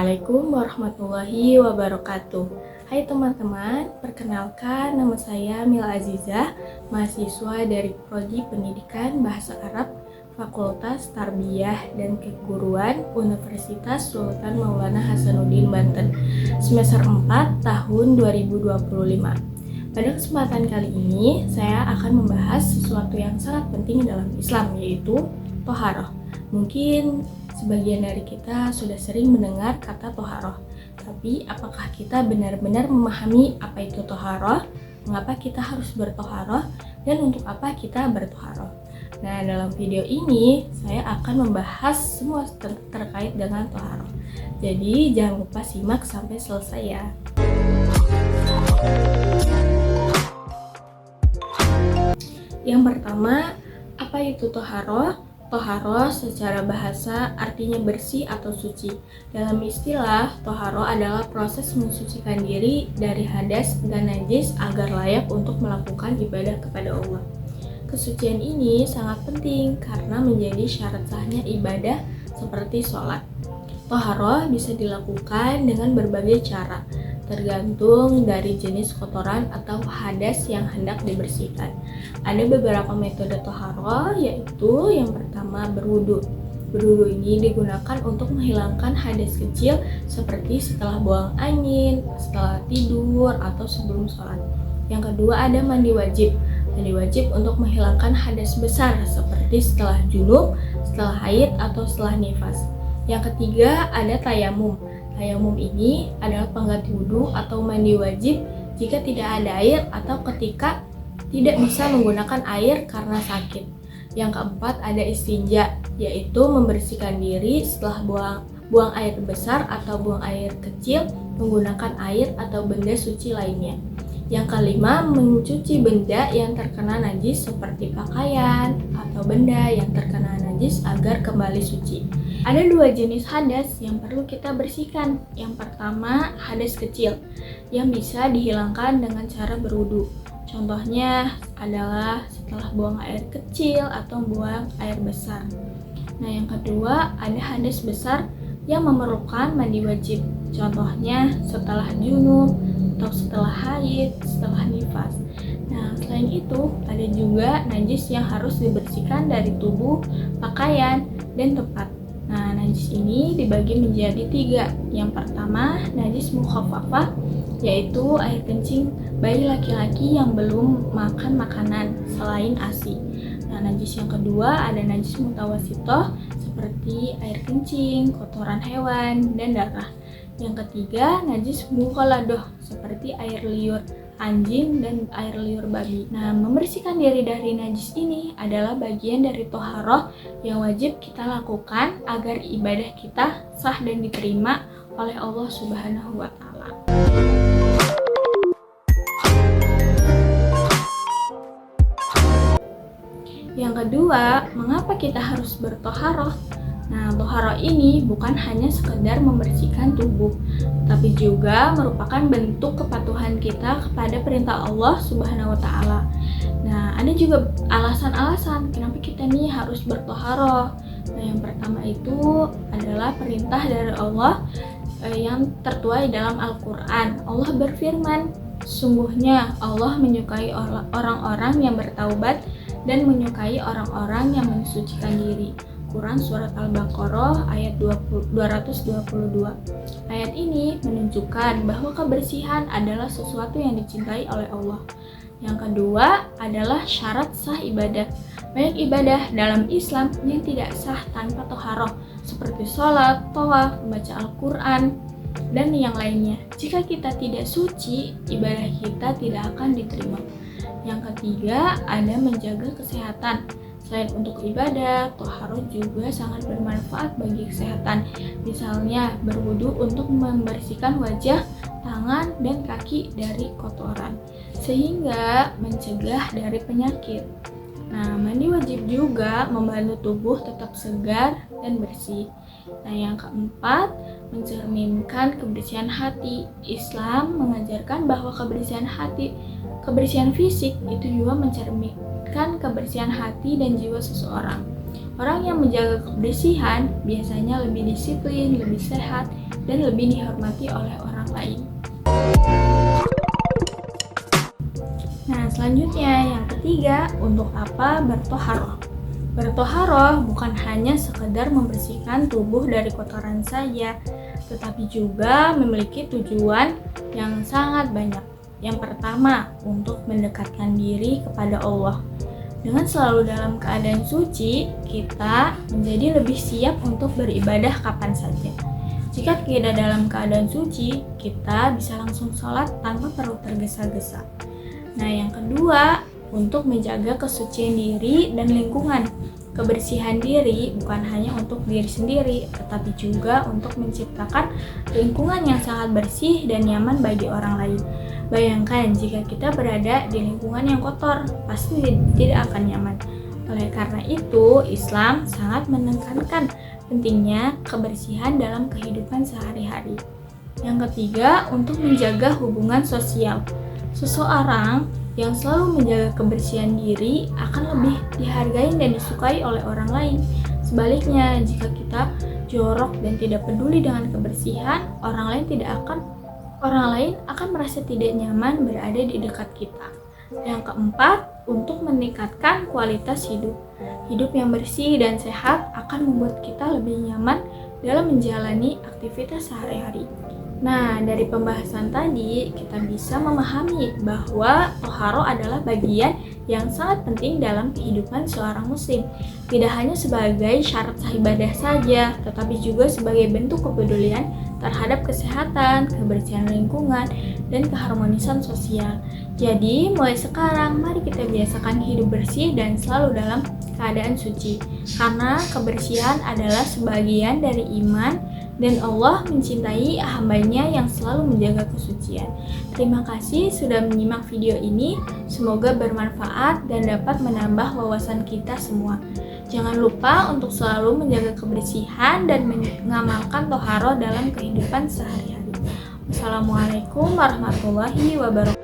Assalamualaikum warahmatullahi wabarakatuh. Hai teman-teman, perkenalkan nama saya Mila Azizah, mahasiswa dari Prodi Pendidikan Bahasa Arab, Fakultas Tarbiyah dan Keguruan Universitas Sultan Maulana Hasanuddin Banten, semester 4 tahun 2025. Pada kesempatan kali ini, saya akan membahas sesuatu yang sangat penting dalam Islam, yaitu toharoh. Mungkin sebagian dari kita sudah sering mendengar kata toharoh, tapi apakah kita benar-benar memahami apa itu toharoh, mengapa kita harus bertoharoh, dan untuk apa kita bertoharoh? Nah, dalam video ini saya akan membahas semua terkait dengan toharoh. Jadi jangan lupa simak sampai selesai ya. Yang pertama, apa itu toharoh? Toharoh secara bahasa artinya bersih atau suci. Dalam istilah, toharoh adalah proses mensucikan diri dari hadas dan najis agar layak untuk melakukan ibadah kepada Allah. Kesucian ini sangat penting karena menjadi syarat sahnya ibadah seperti sholat. Toharoh bisa dilakukan dengan berbagai cara, tergantung dari jenis kotoran atau hadas yang hendak dibersihkan. Ada beberapa metode toharoh, yaitu yang pertama berwudu. Berwudu ini digunakan untuk menghilangkan hadas kecil seperti setelah buang angin, setelah tidur, atau sebelum sholat. Yang kedua ada mandi wajib. Mandi wajib untuk menghilangkan hadas besar seperti setelah junub, setelah haid, atau setelah nifas. Yang ketiga ada tayamum. Tayamum ini adalah pengganti wudhu atau mandi wajib jika tidak ada air atau ketika tidak bisa menggunakan air karena sakit. Yang keempat ada istinja, yaitu membersihkan diri setelah buang air besar atau buang air kecil menggunakan air atau benda suci lainnya. Yang kelima, mencuci benda yang terkena najis seperti pakaian atau benda yang terkena najis agar kembali suci. Ada dua jenis hadas yang perlu kita bersihkan. Yang pertama, hadas kecil yang bisa dihilangkan dengan cara berwudu. Contohnya adalah setelah buang air kecil atau buang air besar. Nah, yang kedua, ada hadas besar yang memerlukan mandi wajib. Contohnya setelah junub atau setelah haid, setelah nifas. Nah, selain itu, ada juga najis yang harus dibersihkan dari tubuh, pakaian, dan tempat. Nah, najis ini dibagi menjadi 3. Yang pertama, najis mukhaffafah, yaitu air kencing bayi laki-laki yang belum makan makanan selain ASI. Nah, najis yang kedua ada najis mutawasitoh, seperti air kencing, kotoran hewan, dan darah. Yang ketiga, najis mukhaladoh, seperti air liur anjing dan air liur babi. Nah, membersihkan diri dari najis ini adalah bagian dari toharoh yang wajib kita lakukan agar ibadah kita sah dan diterima oleh Allah Subhanahu wa Ta'ala. Yang kedua, mengapa kita harus bertoharoh? Nah, toharoh ini bukan hanya sekedar membersihkan tubuh, tapi juga merupakan bentuk kepatuhan kita kepada perintah Allah Subhanahu wa Ta'ala. Nah, ada juga alasan-alasan kenapa kita nih harus bertoharoh. Nah, yang pertama itu adalah perintah dari Allah yang tertuai dalam Al-Quran. Allah berfirman, sungguhnya Allah menyukai orang-orang yang bertaubat dan menyukai orang-orang yang mensucikan diri. Quran Surat Al-Baqarah ayat 222. Ayat ini menunjukkan bahwa kebersihan adalah sesuatu yang dicintai oleh Allah. Yang kedua adalah syarat sah ibadah. Banyak ibadah dalam Islam yang tidak sah tanpa toharoh, seperti sholat, tawaf, membaca Al-Quran, dan yang lainnya. Jika kita tidak suci, ibadah kita tidak akan diterima. Yang ketiga ada menjaga kesehatan. Selain untuk ibadah, toharoh juga sangat bermanfaat bagi kesehatan. Misalnya, berwudu untuk membersihkan wajah, tangan, dan kaki dari kotoran, sehingga mencegah dari penyakit. Nah, mandi wajib juga membantu tubuh tetap segar dan bersih. Nah, yang keempat, mencerminkan kebersihan hati. Islam mengajarkan bahwa kebersihan fisik itu juga mencerminkan kebersihan hati dan jiwa seseorang. Orang yang menjaga kebersihan biasanya lebih disiplin, lebih sehat, dan lebih dihormati oleh orang lain. Nah, selanjutnya yang ketiga, untuk apa bertoharoh? Bertoharoh bukan hanya sekedar membersihkan tubuh dari kotoran saja, tetapi juga memiliki tujuan yang sangat banyak. Yang pertama, untuk mendekatkan diri kepada Allah. Dengan selalu dalam keadaan suci, kita menjadi lebih siap untuk beribadah kapan saja. Jika kita dalam keadaan suci, kita bisa langsung sholat tanpa perlu tergesa-gesa. Nah, yang kedua, untuk menjaga kesucian diri dan lingkungan. Kebersihan diri bukan hanya untuk diri sendiri, tetapi juga untuk menciptakan lingkungan yang sangat bersih dan nyaman bagi orang lain. Bayangkan jika kita berada di lingkungan yang kotor, pasti tidak akan nyaman. Oleh karena itu, Islam sangat menekankan pentingnya kebersihan dalam kehidupan sehari-hari. Yang ketiga, untuk menjaga hubungan sosial. Seseorang yang selalu menjaga kebersihan diri akan lebih dihargai dan disukai oleh orang lain. Sebaliknya, jika kita jorok dan tidak peduli dengan kebersihan, orang lain akan merasa tidak nyaman berada di dekat kita. Yang keempat, untuk meningkatkan kualitas hidup. Hidup yang bersih dan sehat akan membuat kita lebih nyaman dalam menjalani aktivitas sehari-hari. Nah, dari pembahasan tadi, kita bisa memahami bahwa toharoh adalah bagian yang sangat penting dalam kehidupan seorang muslim. Tidak hanya sebagai syarat sah ibadah saja, tetapi juga sebagai bentuk kepedulian terhadap kesehatan, kebersihan lingkungan, dan keharmonisan sosial. Jadi, mulai sekarang, mari kita biasakan hidup bersih dan selalu dalam keadaan suci. Karena kebersihan adalah sebagian dari iman, dan Allah mencintai hambanya yang selalu menjaga kesucian. Terima kasih sudah menyimak video ini. Semoga bermanfaat dan dapat menambah wawasan kita semua. Jangan lupa untuk selalu menjaga kebersihan dan mengamalkan toharoh dalam kehidupan sehari-hari. Wassalamualaikum warahmatullahi wabarakatuh.